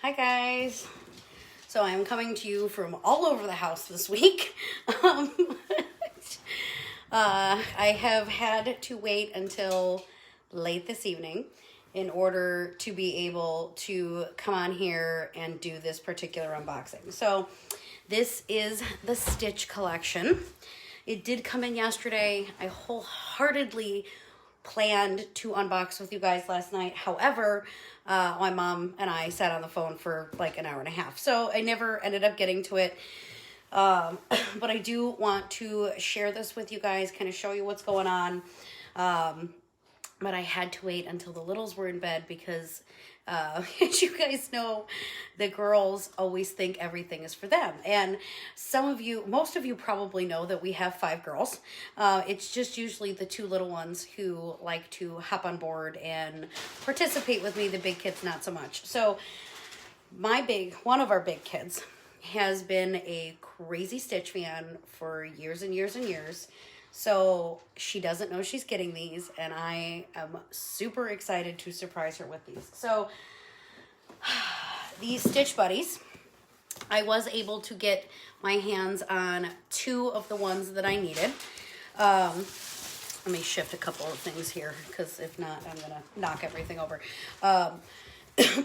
Hi guys. So I'm coming to you from all over the house this week. I have had to wait until late this evening in order to be able to come on here and do this particular unboxing. So this is the Stitch collection. It did come in yesterday. I wholeheartedly planned to unbox with you guys last night. However, my mom and I sat on the phone for like an hour and a half. So I never ended up getting to it. But I do want to share this with you guys, kind of show you what's going on. But I had to wait until the littles were in bed because, as you guys know, the girls always think everything is for them. And most of you probably know that we have 5 girls. It's just usually the 2 little ones who like to hop on board and participate with me. The big kids, not so much. So one of our big kids has been a crazy Stitch fan for years and years and years. So she doesn't know she's getting these, and I am super excited to surprise her with these. So these Stitch Buddies, I was able to get my hands on 2 of the ones that I needed. Let me shift a couple of things here, because if not, I'm going to knock everything over.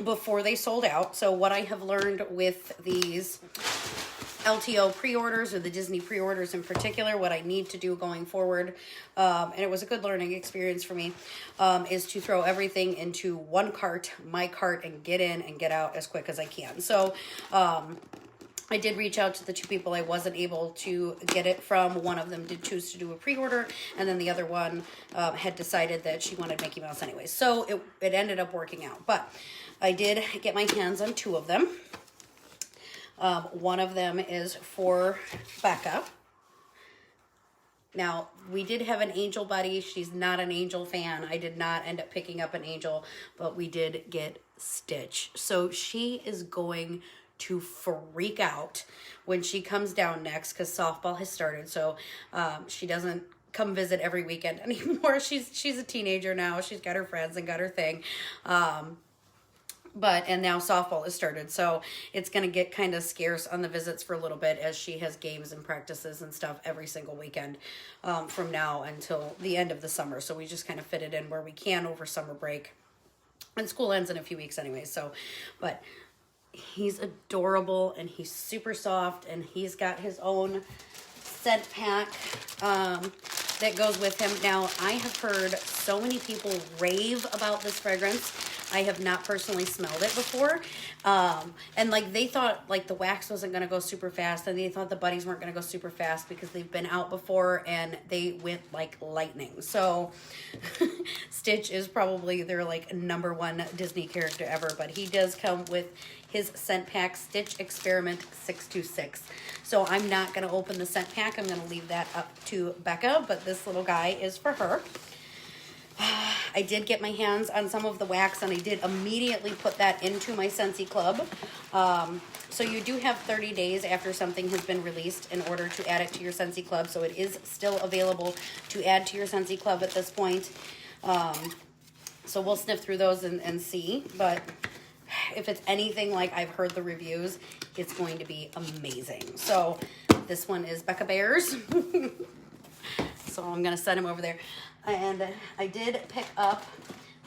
Before they sold out. So what I have learned with these LTO pre-orders, or the Disney pre-orders in particular, what I need to do going forward, and it was a good learning experience for me, is to throw everything into one cart, my cart, and get in and get out as quick as I can. So I did reach out to the 2 people I wasn't able to get it from. One of them did choose to do a pre-order, and then the other one had decided that she wanted Mickey Mouse anyway. So it ended up working out. But I did get my hands on 2 of them. One of them is for Becca. Now, we did have an Angel buddy. She's not an Angel fan. I did not end up picking up an Angel, but we did get Stitch. So she is going to freak out when she comes down next, because softball has started. So she doesn't come visit every weekend anymore. She's a teenager now. She's got her friends and got her thing. And now softball has started, so it's going to get kind of scarce on the visits for a little bit, as she has games and practices and stuff every single weekend from now until the end of the summer. So we just kind of fit it in where we can over summer break. And school ends in a few weeks anyway, but he's adorable, and he's super soft, and he's got his own scent pack that goes with him. Now, I have heard so many people rave about this fragrance. I have not personally smelled it before. And like they thought like the wax wasn't going to go super fast, and they thought the buddies weren't going to go super fast because they've been out before and they went like lightning. So Stitch is probably their like #1 Disney character ever, but he does come with his scent pack, Stitch Experiment 626. So I'm not going to open the scent pack. I'm going to leave that up to Becca, but this little guy is for her. I did get my hands on some of the wax, and I did immediately put that into my Scentsy Club. So you do have 30 days after something has been released in order to add it to your Scentsy Club. So it is still available to add to your Scentsy Club at this point. So we'll sniff through those and see. But if it's anything like I've heard the reviews, it's going to be amazing. So this one is Becca Bears. So I'm going to set him over there. And I did pick up,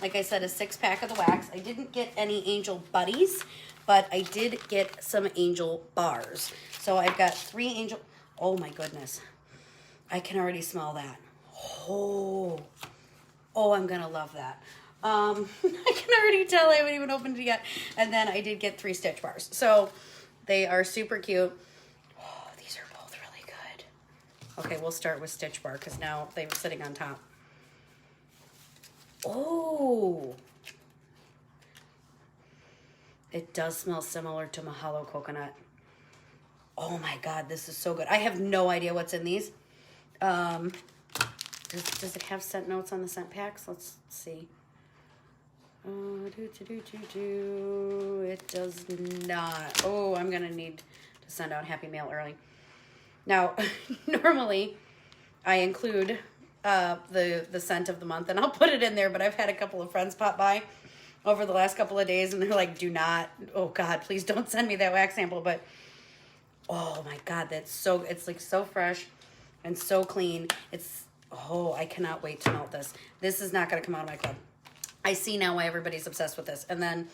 like I said, a 6-pack of the wax. I didn't get any Angel Buddies, but I did get some Angel Bars. So I've got 3 Angel... Oh, my goodness. I can already smell that. Oh, I'm going to love that. I can already tell. I haven't even opened it yet. And then I did get 3 Stitch Bars. So they are super cute. Oh, these are both really good. Okay, we'll start with Stitch Bar because now they were sitting on top. Oh, it does smell similar to Mahalo Coconut. Oh my God, this is so good. I have no idea what's in these. Does it have scent notes on the scent packs? Let's see. It does not. Oh, I'm going to need to send out Happy Mail early. Now, normally I include the scent of the month, and I'll put it in there, but I've had a couple of friends pop by over the last couple of days, and they're like, do not, oh God, please don't send me that wax sample. But oh my God, it's like so fresh and so clean. Oh, I cannot wait to melt this. This is not going to come out of my club. I see now why everybody's obsessed with this. And then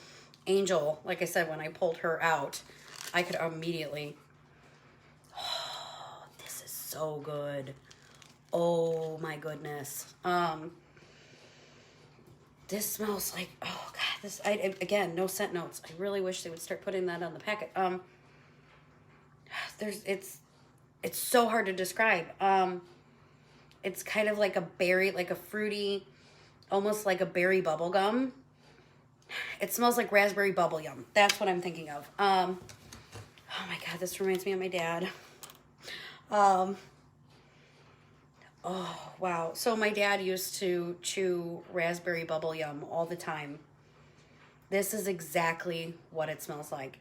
Angel, like I said, when I pulled her out, I could immediately, oh, this is so good. Oh my goodness. This smells like, oh God, again, no scent notes. I really wish they would start putting that on the packet. It's so hard to describe. It's kind of like a berry, like a fruity, almost like a berry bubble gum. It smells like raspberry bubble yum. That's what I'm thinking of. Oh my God, this reminds me of my dad. Oh, wow. So my dad used to chew raspberry bubble yum all the time. This is exactly what it smells like.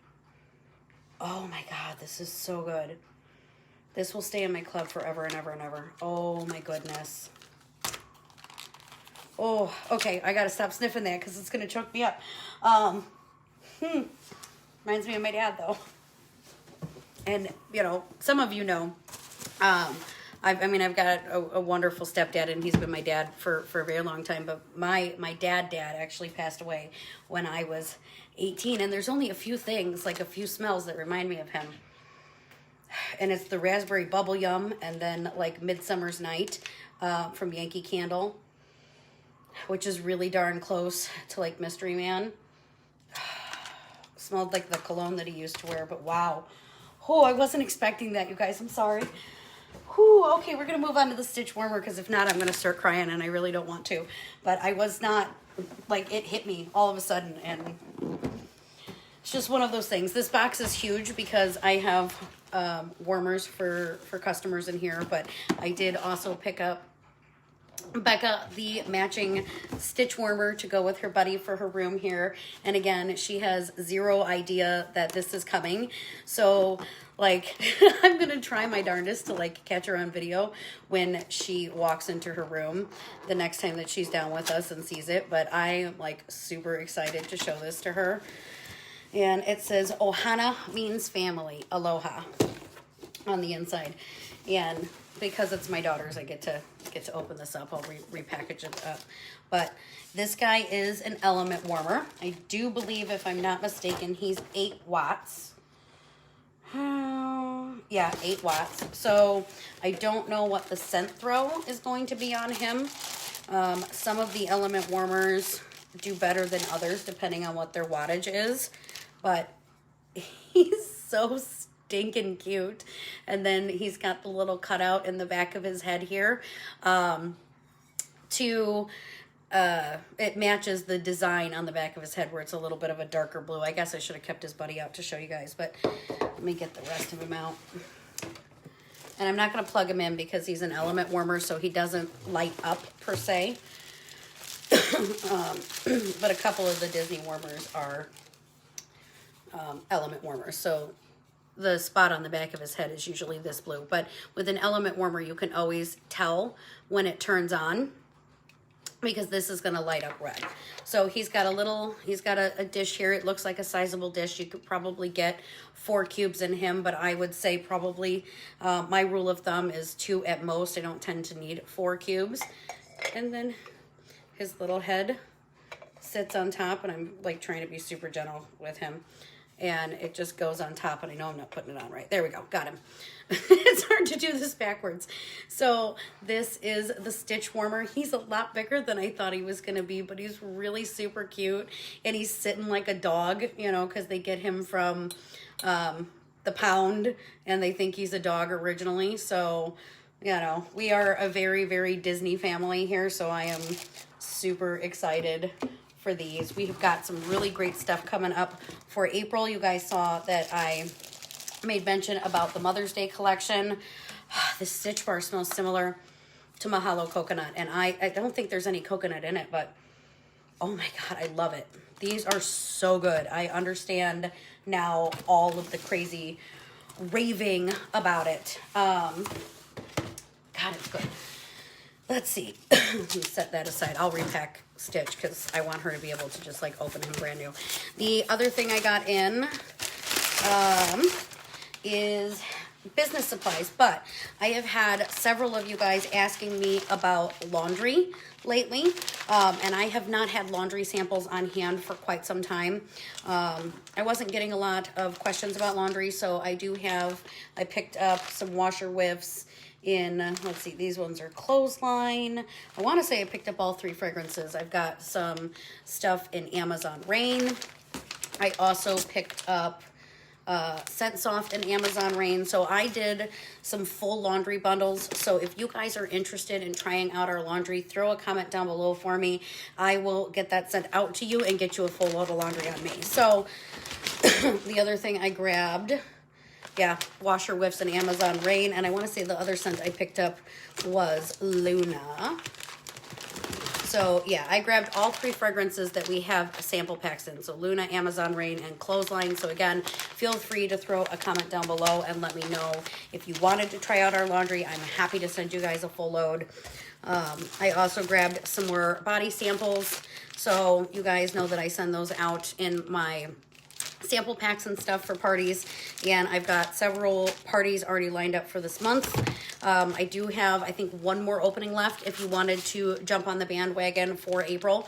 Oh my God, this is so good. This will stay in my club forever and ever and ever. Oh my goodness. Oh, okay. I got to stop sniffing that because it's going to choke me up. Reminds me of my dad though. And, you know, some of you know, I've got a wonderful stepdad, and he's been my dad for a very long time. But my dad actually passed away when I was 18. And there's only a few things, like a few smells that remind me of him. And it's the raspberry bubble yum, and then like Midsummer's Night from Yankee Candle, which is really darn close to like Mystery Man. Smelled like the cologne that he used to wear, but wow. Oh, I wasn't expecting that, you guys. I'm sorry. Whew, okay, we're going to move on to the stitch warmer, because if not, I'm going to start crying, and I really don't want to. But I was not, like, it hit me all of a sudden, and it's just one of those things. This box is huge because I have warmers for customers in here, but I did also pick up Becca the matching stitch warmer to go with her buddy for her room here. And again, she has zero idea that this is coming. So like, I'm going to try my darndest to like catch her on video when she walks into her room the next time that she's down with us and sees it. But I am like super excited to show this to her. And it says Ohana means family, aloha on the inside. And because it's my daughter's, I get to open this up. I'll repackage it up. But this guy is an element warmer. I do believe, if I'm not mistaken, he's 8 watts. Yeah, 8 watts. So I don't know what the scent throw is going to be on him. Some of the element warmers do better than others depending on what their wattage is. But he's so stinking cute. And then he's got the little cutout in the back of his head here. It matches the design on the back of his head where it's a little bit of a darker blue. I guess I should have kept his buddy out to show you guys, but let me get the rest of him out. And I'm not going to plug him in because he's an element warmer, so he doesn't light up per se. But a couple of the Disney warmers are element warmers. So the spot on the back of his head is usually this blue. But with an element warmer, you can always tell when it turns on, because this is going to light up red. So he's got a dish here. It looks like a sizable dish. You could probably get 4 cubes in him, but I would say probably my rule of thumb is 2 at most. I don't tend to need 4 cubes. And then his little head sits on top, and I'm like trying to be super gentle with him. And it just goes on top, and I know I'm not putting it on right. There we go. Got him. It's hard to do this backwards. So this is the stitch warmer. He's a lot bigger than I thought he was going to be, but he's really super cute. And he's sitting like a dog, you know, because they get him from the pound, and they think he's a dog originally. So, you know, we are a very, very Disney family here, so I am super excited for these. We have got some really great stuff coming up for April. You guys saw that I made mention about the Mother's Day collection. This stitch bar smells similar to Mahalo coconut, and I don't think there's any coconut in it, but oh my God, I love it. These are so good. I understand now all of the crazy raving about it. God, it's good. let's see. Let me set that aside. I'll repack Stitch because I want her to be able to just like open him brand new. The other thing I got in is business supplies, but I have had several of you guys asking me about laundry lately, and I have not had laundry samples on hand for quite some time. I wasn't getting a lot of questions about laundry, so I picked up some washer whiffs in, let's see, these ones are Clothesline. I want to say I picked up all 3 fragrances. I've got some stuff in Amazon Rain. I also picked up Scent Soft and Amazon Rain. So I did some full laundry bundles. So if you guys are interested in trying out our laundry, throw a comment down below for me. I will get that sent out to you and get you a full load of laundry on me. So the other thing I grabbed, yeah, washer whiffs and Amazon Rain. And I want to say the other scent I picked up was Luna. So yeah, I grabbed all 3 fragrances that we have sample packs in. So Luna, Amazon Rain, and Clothesline. So again, feel free to throw a comment down below and let me know if you wanted to try out our laundry. I'm happy to send you guys a full load. I also grabbed some more body samples. So you guys know that I send those out in my sample packs and stuff for parties, and I've got several parties already lined up for this month. I do have, I think, 1 more opening left if you wanted to jump on the bandwagon for April,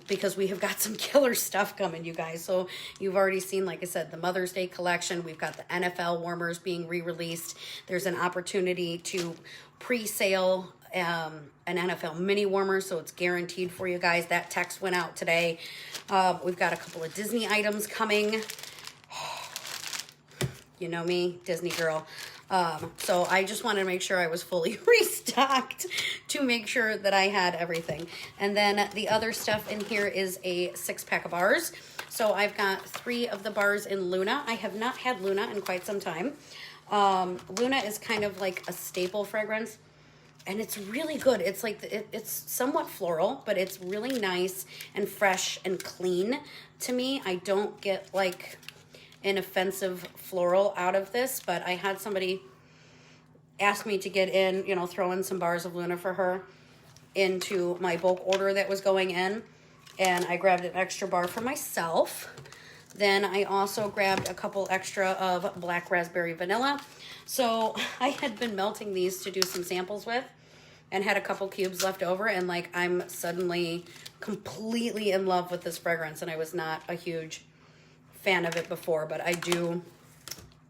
because we have got some killer stuff coming, you guys. So you've already seen, like I said, the Mother's Day collection. We've got the NFL warmers being re-released. There's an opportunity to pre-sale an NFL mini warmer, so it's guaranteed for you guys. That text went out today. We've got a couple of Disney items coming. You know me, Disney girl. So I just wanted to make sure I was fully restocked to make sure that I had everything. And then the other stuff in here is a 6-pack of bars. So I've got 3 of the bars in Luna. I have not had Luna in quite some time. Luna is kind of like a staple fragrance, and it's really good. It's like, it's somewhat floral, but it's really nice and fresh and clean to me. I don't get like an offensive floral out of this, but I had somebody ask me to get in, you know, throw in some bars of Luna for her into my bulk order that was going in, and I grabbed an extra bar for myself. Then I also grabbed a couple extra of Black Raspberry Vanilla. So I had been melting these to do some samples with and had a couple cubes left over, and like I'm suddenly completely in love with this fragrance, and I was not a huge fan of it before, but I do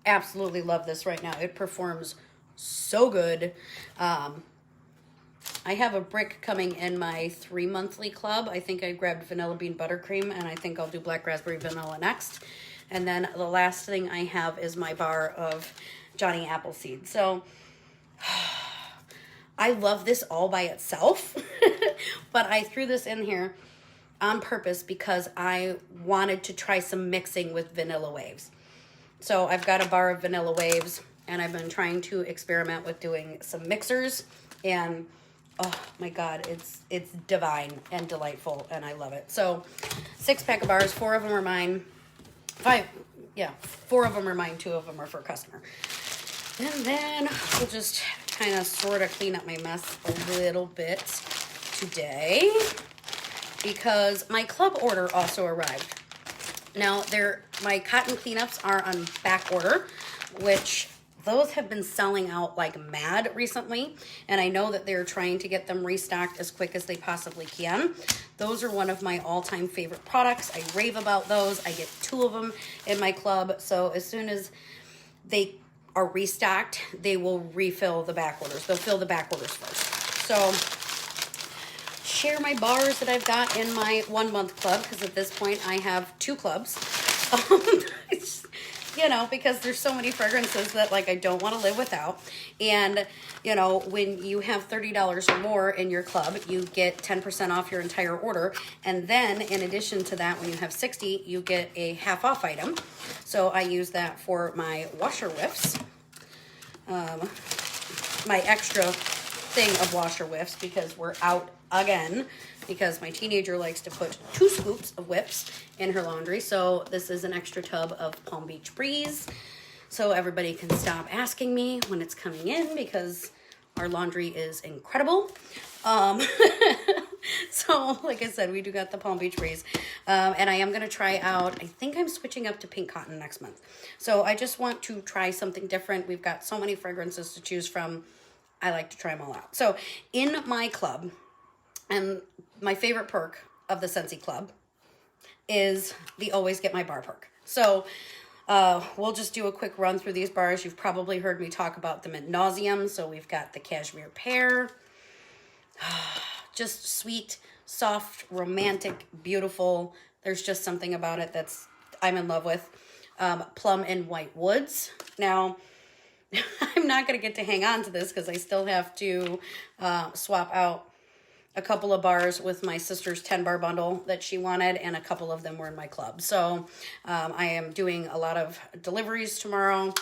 absolutely love this right now. It performs so good. I have a brick coming in my 3 monthly club. I think I grabbed Vanilla Bean Buttercream, and I think I'll do Black Raspberry Vanilla next. And then the last thing I have is my bar of Johnny Appleseed. So I love this all by itself, but I threw this in here on purpose because I wanted to try some mixing with Vanilla Waves. So I've got a bar of Vanilla Waves, and I've been trying to experiment with doing some mixers, and oh my God, it's divine and delightful, and I love it. So 6-pack of bars, 4 of them are mine. 4 of them are mine, 2 of them are for a customer. And then we'll just kind of sort of clean up my mess a little bit today, because my club order also arrived. Now, my cotton cleanups are on back order, which those have been selling out like mad recently, and I know that they're trying to get them restocked as quick as they possibly can. Those are one of my all-time favorite products. I rave about those. I get 2 of them in my club, so as soon as they are restocked, they will refill the back orders. They'll fill the back orders first. So share my bars that I've got in my 1-month club, because at this point I have 2 clubs. You know, because there's so many fragrances that like I don't want to live without. And you know, when you have $30 or more in your club, you get 10% off your entire order. And then in addition to that, when you have 60, you get a half off item. So I use that for my washer whiffs, my extra thing of washer whiffs, because we're out again, because my teenager likes to put 2 scoops of whips in her laundry. So this is an extra tub of Palm Beach Breeze, so everybody can stop asking me when it's coming in, because Our laundry is incredible. So, like I said, we do got the Palm Beach Breeze. And I am going to try out, I think I'm switching up to pink cotton next month. So I just want to try something different. We've got so many fragrances to choose from. I like to try them all out. So in my club, and my favorite perk of the Scentsy Club is the always get my bar perk. So we'll just do a quick run through these bars. You've probably heard me talk about them ad nauseum. So we've got the Cashmere Pear. Just sweet, soft, romantic, beautiful. There's just something about it that's I'm in love with. Plum and White Woods. Now, I'm not going to get to hang on to this because I still have to swap out a couple of bars with my sister's 10-bar bundle that she wanted, and a couple of them were in my club. So I am doing a lot of deliveries tomorrow.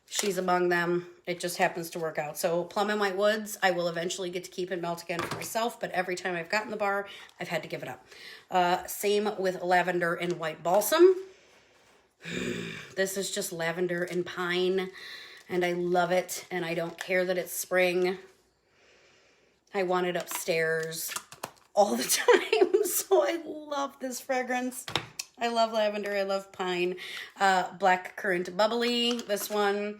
She's among them. It just happens to work out. So Plum and White Woods, I will eventually get to keep and melt again for myself, but every time I've gotten the bar, I've had to give it up. Same with Lavender and White Balsam. This is just lavender and pine, and I love it, and I don't care that it's spring. I want it upstairs all the time, so I love this fragrance. I love lavender. I love pine. Black Currant Bubbly. This one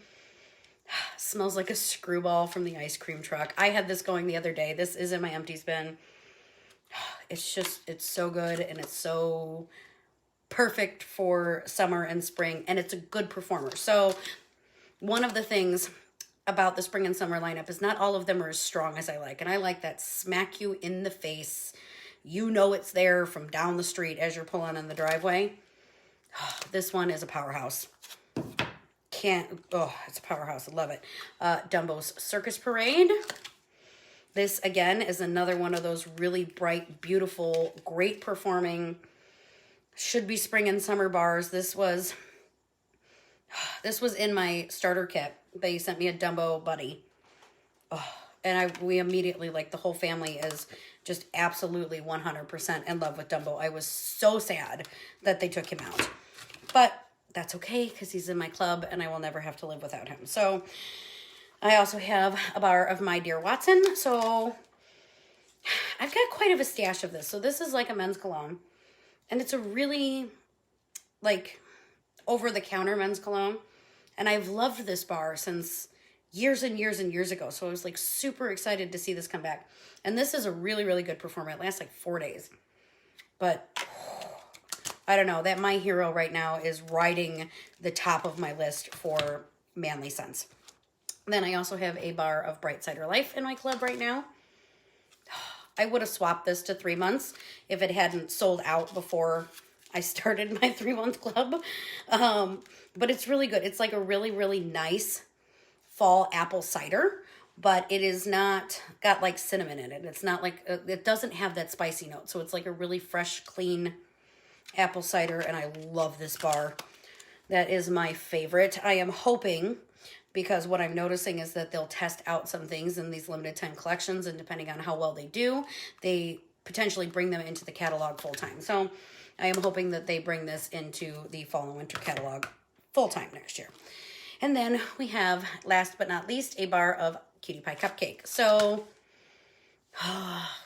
smells like a screwball from the ice cream truck. I had this going the other day. This is in my empties bin. It's so good, and it's so perfect for summer and spring, and it's a good performer. So one of the things about the spring and summer lineup is not all of them are as strong as I like, and I like that smack you in the face. You know it's there from down the street as you're pulling in the driveway. This one is a powerhouse. It's a powerhouse. I love it. Dumbo's Circus Parade. This, again, is another one of those really bright, beautiful, great performing, should be spring and summer bars. This was in my starter kit. They sent me a Dumbo buddy. And we immediately, like, the whole family is just absolutely 100% in love with Dumbo. I was so sad that they took him out. But that's okay, because he's in my club, and I will never have to live without him. So I also have a bar of My Dear Watson. So I've got quite of a stash of this. So this is like a men's cologne. And it's a really, like, over-the-counter men's cologne. And I've loved this bar since years and years and years ago. So I was, like, super excited to see this come back. And this is a really, really good performer. It lasts, like, 4 days. But I don't know. That My Hero right now is riding the top of my list for manly scents. Then I also have a bar of Bright Cider Life in my club right now. I would have swapped this to 3 months if it hadn't sold out before I started my 3-month club. But it's really good. It's like a really, really nice fall apple cider, but it is not got like cinnamon in it. It's not like, it doesn't have that spicy note. So it's like a really fresh, clean apple cider, and I love this bar. That is my favorite. I am hoping, because what I'm noticing is that they'll test out some things in these limited time collections, and depending on how well they do, they potentially bring them into the catalog full time. So I am hoping that they bring this into the fall and winter catalog full time next year. And then we have, last but not least, a bar of Cutie Pie Cupcake. So,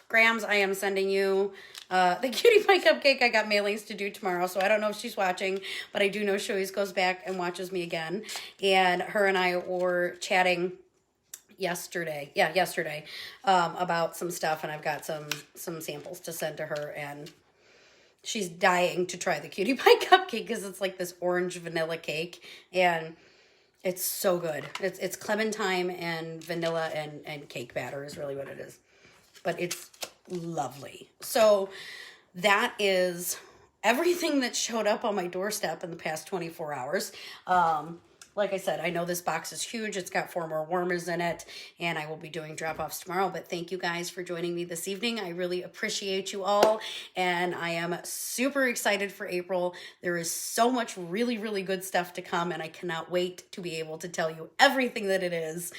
Grams, I am sending you the Cutie Pie Cupcake. I got mailings to do tomorrow, so I don't know if she's watching, but I do know she always goes back and watches me again. And her and I were chatting yesterday, about some stuff, and I've got some samples to send to her, and she's dying to try the Cutie Pie Cupcake because it's like this orange vanilla cake, and it's so good. It's clementine and vanilla and cake batter is really what it is. But it's lovely. So that is everything that showed up on my doorstep in the past 24 hours. Like I said, I know this box is huge. It's got 4 more warmers in it, and I will be doing drop-offs tomorrow. But thank you guys for joining me this evening. I really appreciate you all, and I am super excited for April. There is so much really, really good stuff to come, and I cannot wait to be able to tell you everything that it is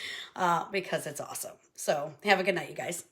because it's awesome. So have a good night, you guys.